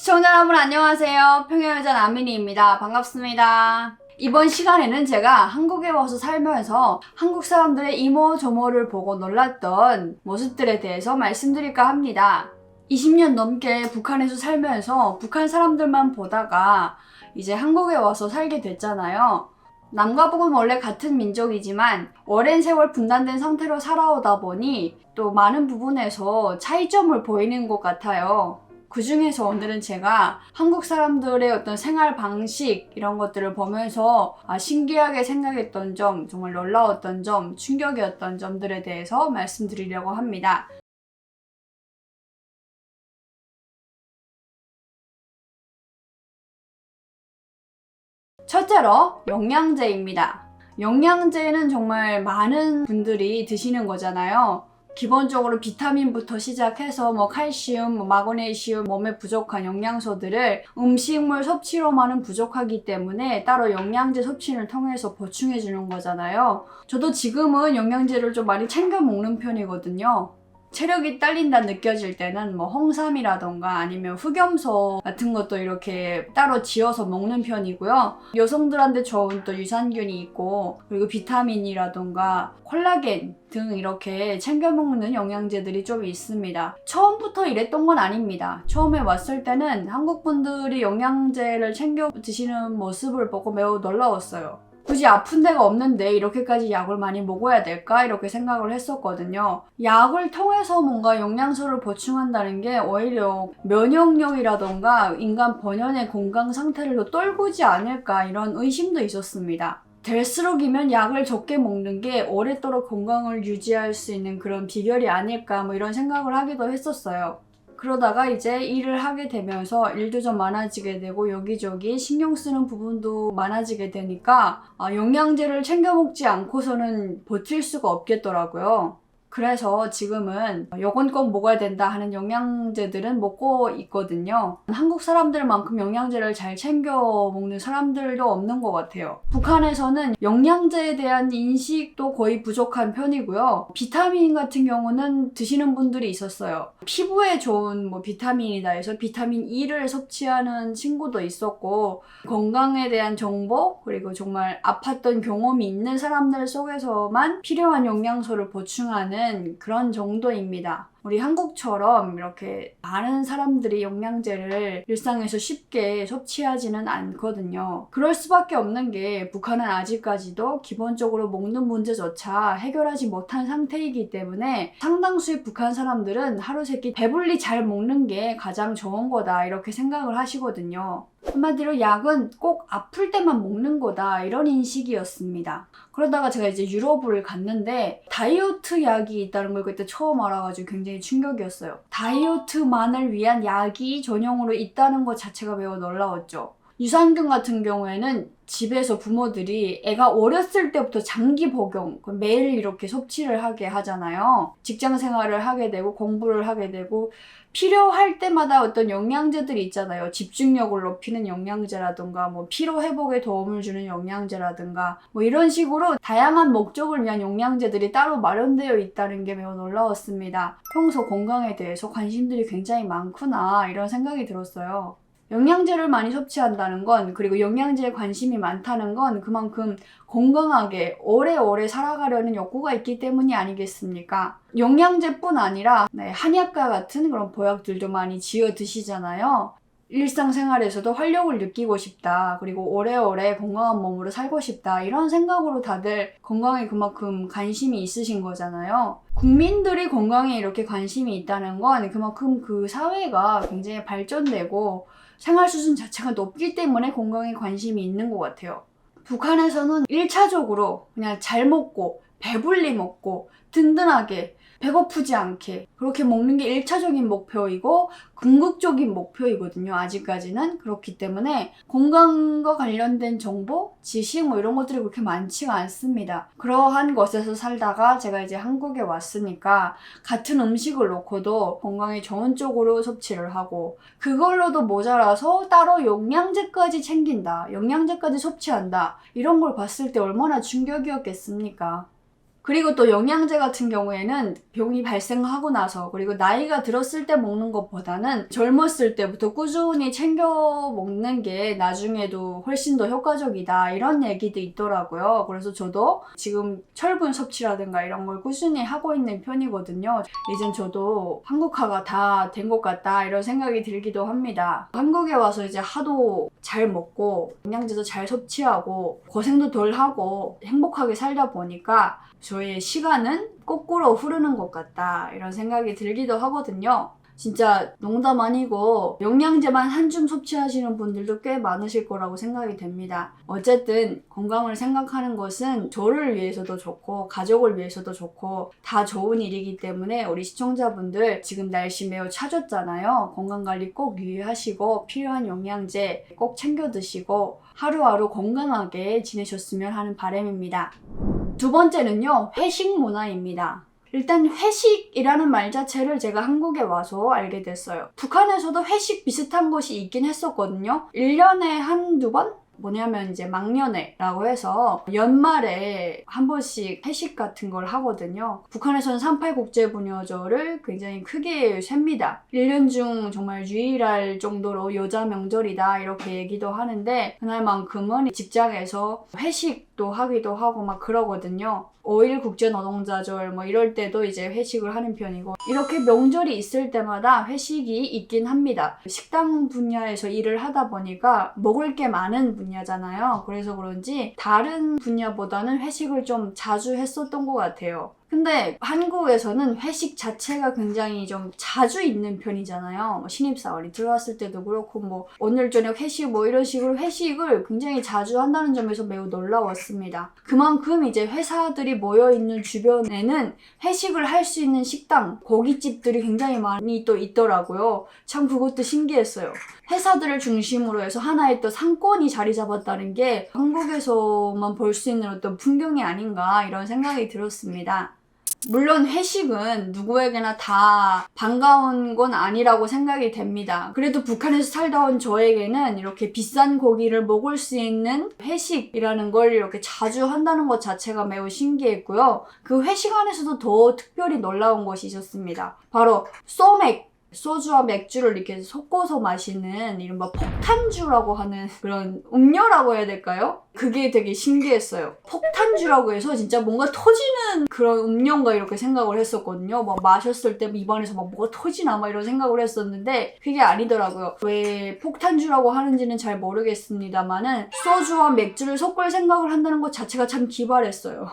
시청자 여러분 안녕하세요. 평양여자 아민이입니다. 반갑습니다. 이번 시간에는 제가 한국에 와서 살면서 한국 사람들의 이모저모를 보고 놀랐던 모습들에 대해서 말씀드릴까 합니다. 20년 넘게 북한에서 살면서 북한 사람들만 보다가 이제 한국에 와서 살게 됐잖아요. 남과 북은 원래 같은 민족이지만 오랜 세월 분단된 상태로 살아오다 보니 또 많은 부분에서 차이점을 보이는 것 같아요. 그 중에서 오늘은 제가 한국 사람들의 어떤 생활 방식 이런 것들을 보면서 신기하게 생각했던 점, 정말 놀라웠던 점, 충격이었던 점들에 대해서 말씀드리려고 합니다. 첫째로 영양제입니다. 영양제는 정말 많은 분들이 드시는 거잖아요. 기본적으로 비타민부터 시작해서 칼슘, 마그네슘, 몸에 부족한 영양소들을 음식물 섭취로만은 부족하기 때문에 따로 영양제 섭취를 통해서 보충해 주는 거잖아요. 저도 지금은 영양제를 좀 많이 챙겨 먹는 편이거든요. 체력이 딸린다 느껴질 때는 홍삼이라던가 아니면 흑염소 같은 것도 이렇게 따로 지어서 먹는 편이고요. 여성들한테 좋은 또 유산균이 있고, 그리고 비타민이라던가 콜라겐 등 이렇게 챙겨 먹는 영양제들이 좀 있습니다. 처음부터 이랬던 건 아닙니다. 처음에 왔을 때는 한국 분들이 영양제를 챙겨 드시는 모습을 보고 매우 놀라웠어요. 굳이 아픈 데가 없는데 이렇게까지 약을 많이 먹어야 될까? 이렇게 생각을 했었거든요. 약을 통해서 뭔가 영양소를 보충한다는 게 오히려 면역력이라던가 인간 본연의 건강 상태를 떨구지 않을까 이런 의심도 있었습니다. 될수록이면 약을 적게 먹는 게 오랫도록 건강을 유지할 수 있는 그런 비결이 아닐까 이런 생각을 하기도 했었어요. 그러다가 이제 일을 하게 되면서 일도 좀 많아지게 되고 여기저기 신경 쓰는 부분도 많아지게 되니까 영양제를 챙겨 먹지 않고서는 버틸 수가 없겠더라고요. 그래서 지금은 요건 꼭 먹어야 된다 하는 영양제들은 먹고 있거든요. 한국 사람들만큼 영양제를 잘 챙겨 먹는 사람들도 없는 것 같아요. 북한에서는 영양제에 대한 인식도 거의 부족한 편이고요. 비타민 같은 경우는 드시는 분들이 있었어요. 피부에 좋은 비타민이다 해서 비타민 E를 섭취하는 친구도 있었고, 건강에 대한 정보, 그리고 정말 아팠던 경험이 있는 사람들 속에서만 필요한 영양소를 보충하는 그런 정도입니다. 우리 한국처럼 이렇게 많은 사람들이 영양제를 일상에서 쉽게 섭취하지는 않거든요. 그럴 수밖에 없는 게 북한은 아직까지도 기본적으로 먹는 문제조차 해결하지 못한 상태이기 때문에 상당수의 북한 사람들은 하루 세끼 배불리 잘 먹는 게 가장 좋은 거다 이렇게 생각을 하시거든요. 한마디로 약은 꼭 아플 때만 먹는 거다 이런 인식이었습니다. 그러다가 제가 이제 유럽을 갔는데 다이어트 약이 있다는 걸 그때 처음 알아가지고 굉장히 충격이었어요. 다이어트만을 위한 약이 전용으로 있다는 것 자체가 매우 놀라웠죠. 유산균 같은 경우에는 집에서 부모들이 애가 어렸을 때부터 장기 복용, 매일 이렇게 섭취를 하게 하잖아요. 직장 생활을 하게 되고 공부를 하게 되고 필요할 때마다 어떤 영양제들이 있잖아요. 집중력을 높이는 영양제라든가 피로 회복에 도움을 주는 영양제라든가 이런 식으로 다양한 목적을 위한 영양제들이 따로 마련되어 있다는 게 매우 놀라웠습니다. 평소 건강에 대해서 관심들이 굉장히 많구나 이런 생각이 들었어요. 영양제를 많이 섭취한다는 건, 그리고 영양제에 관심이 많다는 건 그만큼 건강하게 오래오래 살아가려는 욕구가 있기 때문이 아니겠습니까? 영양제뿐 아니라 한약과 같은 그런 보약들도 많이 지어 드시잖아요. 일상생활에서도 활력을 느끼고 싶다, 그리고 오래오래 건강한 몸으로 살고 싶다 이런 생각으로 다들 건강에 그만큼 관심이 있으신 거잖아요. 국민들이 건강에 이렇게 관심이 있다는 건 그만큼 그 사회가 굉장히 발전되고 생활 수준 자체가 높기 때문에 건강에 관심이 있는 것 같아요. 북한에서는 1차적으로 그냥 잘 먹고 배불리 먹고 든든하게 배고프지 않게 그렇게 먹는 게 1차적인 목표이고 궁극적인 목표이거든요. 아직까지는. 그렇기 때문에 건강과 관련된 정보, 지식 이런 것들이 그렇게 많지가 않습니다. 그러한 것에서 살다가 제가 이제 한국에 왔으니까 같은 음식을 놓고도 건강에 좋은 쪽으로 섭취를 하고 그걸로도 모자라서 따로 영양제까지 챙긴다, 영양제까지 섭취한다 이런 걸 봤을 때 얼마나 충격이었겠습니까? 그리고 또 영양제 같은 경우에는 병이 발생하고 나서 그리고 나이가 들었을 때 먹는 것보다는 젊었을 때부터 꾸준히 챙겨 먹는 게 나중에도 훨씬 더 효과적이다 이런 얘기도 있더라고요. 그래서 저도 지금 철분 섭취라든가 이런 걸 꾸준히 하고 있는 편이거든요. 이젠 저도 한국화가 다 된 것 같다 이런 생각이 들기도 합니다. 한국에 와서 이제 하도 잘 먹고 영양제도 잘 섭취하고 고생도 덜 하고 행복하게 살다 보니까 저의 시간은 거꾸로 흐르는 것 같다 이런 생각이 들기도 하거든요. 진짜 농담 아니고 영양제만 한 줌 섭취하시는 분들도 꽤 많으실 거라고 생각이 됩니다. 어쨌든 건강을 생각하는 것은 저를 위해서도 좋고 가족을 위해서도 좋고 다 좋은 일이기 때문에 우리 시청자분들 지금 날씨 매우 차졌잖아요. 건강관리 꼭 유의하시고 필요한 영양제 꼭 챙겨 드시고 하루하루 건강하게 지내셨으면 하는 바람입니다. 두 번째는요, 회식 문화입니다. 일단 회식이라는 말 자체를 제가 한국에 와서 알게 됐어요. 북한에서도 회식 비슷한 것이 있긴 했었거든요. 1년에 한두 번? 뭐냐면 이제 막년회라고 해서 연말에 한 번씩 회식 같은 걸 하거든요. 북한에서는 38 국제부녀절을 굉장히 크게 셉니다. 1년 중 정말 유일할 정도로 여자 명절이다 이렇게 얘기도 하는데 그날만큼은 직장에서 회식도 하기도 하고 막 그러거든요. 5일 국제노동자절 뭐 이럴 때도 이제 회식을 하는 편이고 이렇게 명절이 있을 때마다 회식이 있긴 합니다. 식당 분야에서 일을 하다 보니까 먹을 게 많은 분야잖아요. 그래서 그런지 다른 분야보다는 회식을 좀 자주 했었던 것 같아요. 근데 한국에서는 회식 자체가 굉장히 좀 자주 있는 편이잖아요. 뭐 신입사원이 들어왔을 때도 그렇고 뭐 오늘 저녁 회식 뭐 이런 식으로 회식을 굉장히 자주 한다는 점에서 매우 놀라웠습니다. 그만큼 이제 회사들이 모여있는 주변에는 회식을 할 수 있는 식당, 고깃집들이 굉장히 많이 또 있더라고요. 참 그것도 신기했어요. 회사들을 중심으로 해서 하나의 또 상권이 자리 잡았다는 게 한국에서만 볼 수 있는 어떤 풍경이 아닌가 이런 생각이 들었습니다. 물론 회식은 누구에게나 다 반가운 건 아니라고 생각이 됩니다. 그래도 북한에서 살다 온 저에게는 이렇게 비싼 고기를 먹을 수 있는 회식이라는 걸 이렇게 자주 한다는 것 자체가 매우 신기했고요. 그 회식 안에서도 더 특별히 놀라운 것이 있었습니다. 바로 소맥! 소주와 맥주를 이렇게 섞어서 마시는 이른바 폭탄주라고 하는 그런 음료라고 해야 될까요? 그게 되게 신기했어요. 폭탄주라고 해서 진짜 뭔가 터지는 그런 음료인가 이렇게 생각을 했었거든요. 막 마셨을 때 입안에서 막 뭐가 터지나 막 이런 생각을 했었는데 그게 아니더라고요. 왜 폭탄주라고 하는지는 잘 모르겠습니다만은 소주와 맥주를 섞을 생각을 한다는 것 자체가 참 기발했어요.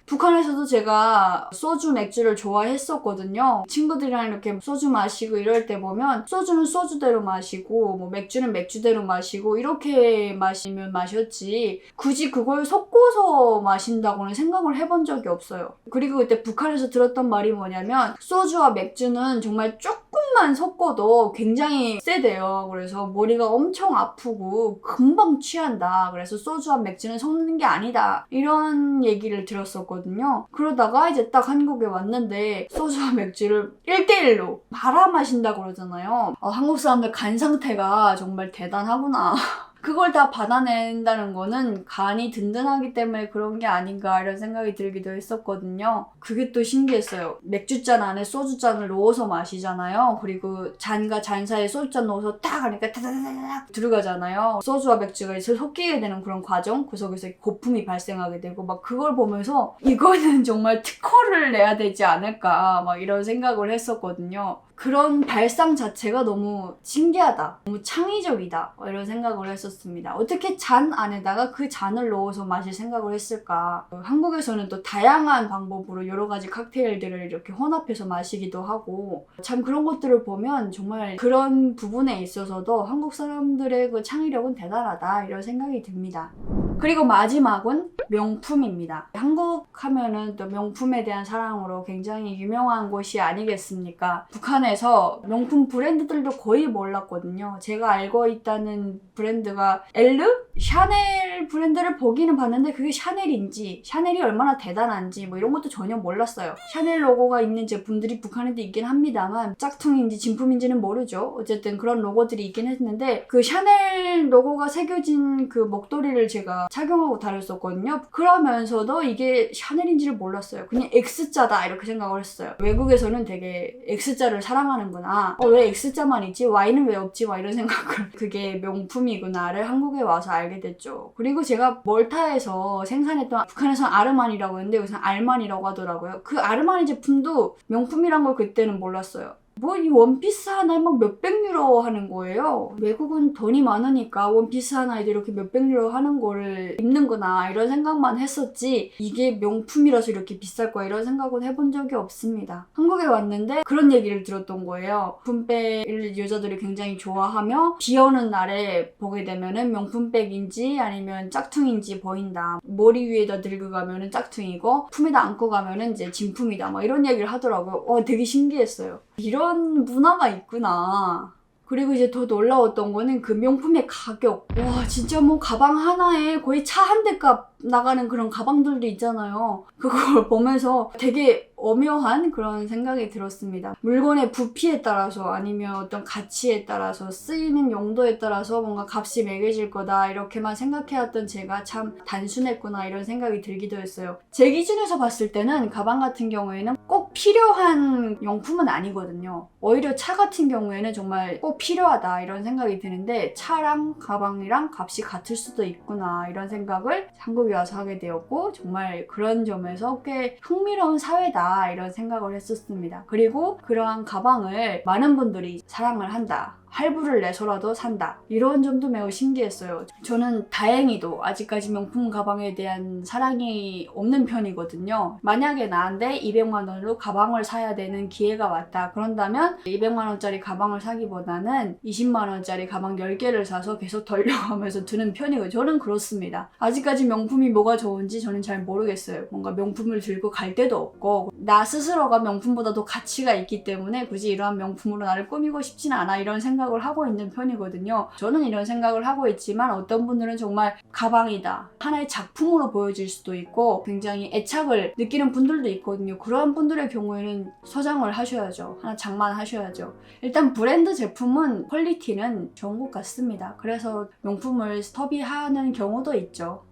북한에서도 제가 소주, 맥주를 좋아했었거든요. 친구들이랑 이렇게 소주 마시고 이럴 때 보면 소주는 소주대로 마시고 뭐 맥주는 맥주대로 마시고 이렇게 마시면 마셨지 굳이 그걸 섞어서 마신다고는 생각을 해본 적이 없어요. 그리고 그때 북한에서 들었던 말이 뭐냐면 소주와 맥주는 정말 조금만 섞어도 굉장히 세대요. 그래서 머리가 엄청 아프고 금방 취한다. 그래서 소주와 맥주는 섞는 게 아니다. 이런 얘기를 들었었거든요. 그러다가 이제 딱 한국에 왔는데 소주와 맥주를 1대1로 말아 마신다고 그러잖아요. 한국 사람들 간 상태가 정말 대단하구나. 그걸 다 받아낸다는 거는 간이 든든하기 때문에 그런 게 아닌가 이런 생각이 들기도 했었거든요. 그게 또 신기했어요. 맥주잔 안에 소주잔을 넣어서 마시잖아요. 그리고 잔과 잔 사이에 소주잔 넣어서 딱 하니까 타다다닥 들어가잖아요. 소주와 맥주가 이제 섞이게 되는 그런 과정, 그 속에서 거품이 발생하게 되고 막 그걸 보면서 이거는 정말 특허를 내야 되지 않을까 막 이런 생각을 했었거든요. 그런 발상 자체가 너무 신기하다. 너무 창의적이다. 이런 생각을 했었습니다. 어떻게 잔 안에다가 그 잔을 넣어서 마실 생각을 했을까? 한국에서는 또 다양한 방법으로 여러 가지 칵테일들을 이렇게 혼합해서 마시기도 하고 참 그런 것들을 보면 정말 그런 부분에 있어서도 한국 사람들의 그 창의력은 대단하다. 이런 생각이 듭니다. 그리고 마지막은 명품입니다. 한국 하면은 또 명품에 대한 사랑으로 굉장히 유명한 곳이 아니겠습니까? 북한에서 명품 브랜드들도 거의 몰랐거든요. 제가 알고 있다는 브랜드가 엘르? 샤넬 브랜드를 보기는 봤는데 그게 샤넬인지 샤넬이 얼마나 대단한지 뭐 이런 것도 전혀 몰랐어요. 샤넬 로고가 있는 제품들이 북한에도 있긴 합니다만 짝퉁인지 진품인지는 모르죠. 어쨌든 그런 로고들이 있긴 했는데 그 샤넬 로고가 새겨진 그 목도리를 제가 착용하고 다녔었거든요. 그러면서도 이게 샤넬인지를 몰랐어요. 그냥 X자다 이렇게 생각을 했어요. 외국에서는 되게 X자를 사랑하는구나. 왜 X자만 있지? Y는 왜 없지? 막 이런 생각을 그게 명품이구나를 한국에 와서 알게 됐죠. 그리고 제가 멀타에서 생산했던 북한에서는 아르마니라고 했는데 여기서는 알마니라고 하더라고요. 그 아르마니 제품도 명품이란 걸 그때는 몰랐어요. 뭐 이 원피스 하나에 막 몇백 유로 하는 거예요. 외국은 돈이 많으니까 원피스 하나에도 이렇게 몇백 유로 하는 거를 입는구나 이런 생각만 했었지 이게 명품이라서 이렇게 비쌀 거야 이런 생각은 해본 적이 없습니다. 한국에 왔는데 그런 얘기를 들었던 거예요. 명품백을 여자들이 굉장히 좋아하며 비 오는 날에 보게 되면은 명품백인지 아니면 짝퉁인지 보인다. 머리 위에다 들고 가면은 짝퉁이고 품에다 안고 가면은 이제 진품이다. 막 이런 얘기를 하더라고요. 되게 신기했어요. 이런 문화가 있구나. 그리고 이제 더 놀라웠던 거는 그 명품의 가격. 와, 진짜 뭐 가방 하나에 거의 차 한 대 값 나가는 그런 가방들도 있잖아요. 그걸 보면서 되게 오묘한 그런 생각이 들었습니다. 물건의 부피에 따라서 아니면 어떤 가치에 따라서 쓰이는 용도에 따라서 뭔가 값이 매겨질 거다 이렇게만 생각해왔던 제가 참 단순했구나 이런 생각이 들기도 했어요. 제 기준에서 봤을 때는 가방 같은 경우에는 꼭 필요한 용품은 아니거든요. 오히려 차 같은 경우에는 정말 꼭 필요하다 이런 생각이 드는데 차랑 가방이랑 값이 같을 수도 있구나 이런 생각을 한국에 와서 하게 되었고 정말 그런 점에서 꽤 흥미로운 사회다 이런 생각을 했었습니다. 그리고 그러한 가방을 많은 분들이 사랑을 한다. 할부를 내서라도 산다. 이런 점도 매우 신기했어요. 저는 다행히도 아직까지 명품 가방에 대한 사랑이 없는 편이거든요. 만약에 나한테 200만 원으로 가방을 사야 되는 기회가 왔다. 그런다면 200만 원짜리 가방을 사기보다는 20만 원짜리 가방 10개를 사서 계속 돌려가면서 두는 편이고 저는 그렇습니다. 아직까지 명품이 뭐가 좋은지 저는 잘 모르겠어요. 뭔가 명품을 들고 갈 데도 없고 나 스스로가 명품보다 더 가치가 있기 때문에 굳이 이러한 명품으로 나를 꾸미고 싶진 않아 이런 생각을 하고 있는 편이거든요. 저는 이런 생각을 하고 있지만 어떤 분들은 정말 가방이다. 하나의 작품으로 보여질 수도 있고 굉장히 애착을 느끼는 분들도 있거든요. 그런 분들의 경우에는 소장을 하셔야죠. 하나 장만하셔야죠. 일단 브랜드 제품은 퀄리티는 좋은 것 같습니다. 그래서 명품을 소비하는 경우도 있죠.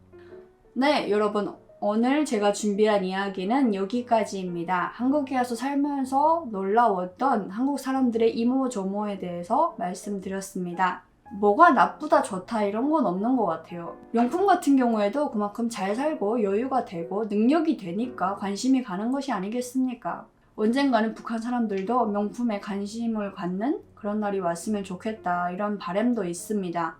네, 여러분. 오늘 제가 준비한 이야기는 여기까지입니다. 한국에 와서 살면서 놀라웠던 한국 사람들의 이모저모에 대해서 말씀드렸습니다. 뭐가 나쁘다 좋다 이런 건 없는 것 같아요. 명품 같은 경우에도 그만큼 잘 살고 여유가 되고 능력이 되니까 관심이 가는 것이 아니겠습니까? 언젠가는 북한 사람들도 명품에 관심을 갖는 그런 날이 왔으면 좋겠다 이런 바람도 있습니다.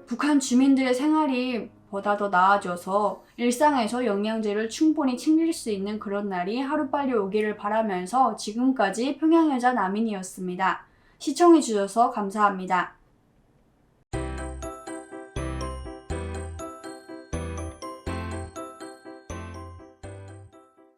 북한 주민들의 생활이 보다 더 나아져서 일상에서 영양제를 충분히 챙길 수 있는 그런 날이 하루빨리 오기를 바라면서 지금까지 평양여자 남인이었습니다. 시청해주셔서 감사합니다.